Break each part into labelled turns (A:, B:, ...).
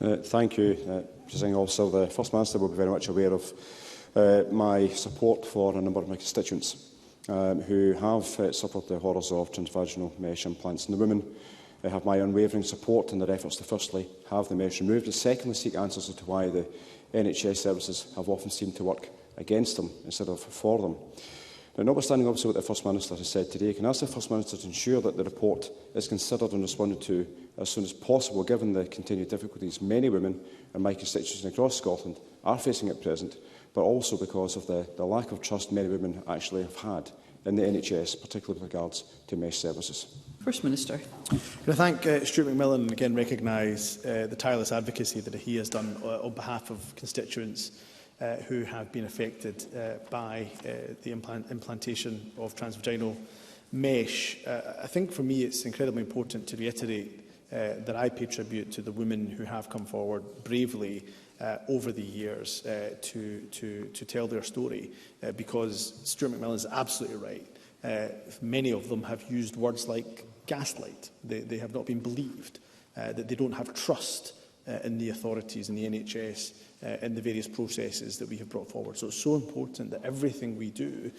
A: Thank you, Presiding Officer. The First Minister will be very much aware of my support for a number of my constituents who have suffered the horrors of transvaginal mesh implants. And the women have my unwavering support in their efforts to firstly have the mesh removed, and secondly seek answers as to why the NHS services have often seemed to work against them instead of for them. Now, notwithstanding obviously what the First Minister has said today, can I ask the First Minister to ensure that the report is considered and responded to as soon as possible, given the continued difficulties many women in my constituency across Scotland are facing at present, but also because of the lack of trust many women actually have had in the NHS, particularly with regards to mesh services.
B: First Minister.
C: Can I thank Stuart McMillan and again recognise the tireless advocacy that he has done on behalf of constituents who have been affected by the implantation of transvaginal mesh. I think for me it's incredibly important to reiterate that I pay tribute to the women who have come forward bravely over the years to tell their story, because Stuart McMillan is absolutely right. Many of them have used words like gaslight. They have not been believed, that they don't have trust in the authorities and the NHS in the various processes that we have brought forward. So it's so important that everything we do,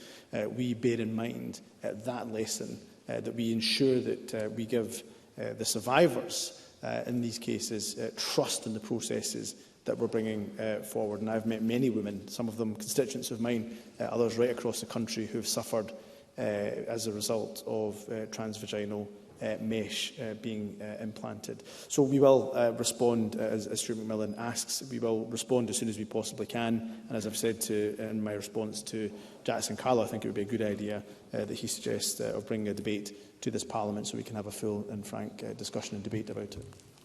C: we bear in mind that lesson, that we ensure that we give the survivors in these cases trust in the processes that we're bringing forward. And I've met many women, some of them constituents of mine, others right across the country, who have suffered as a result of transvaginal mesh being implanted. So we will respond, as Stuart McMillan asks, we will respond as soon as we possibly can. And as I've said in my response to Jackson Carlo, I think it would be a good idea that he suggests of bringing a debate to this Parliament so we can have a full and frank discussion and debate about it.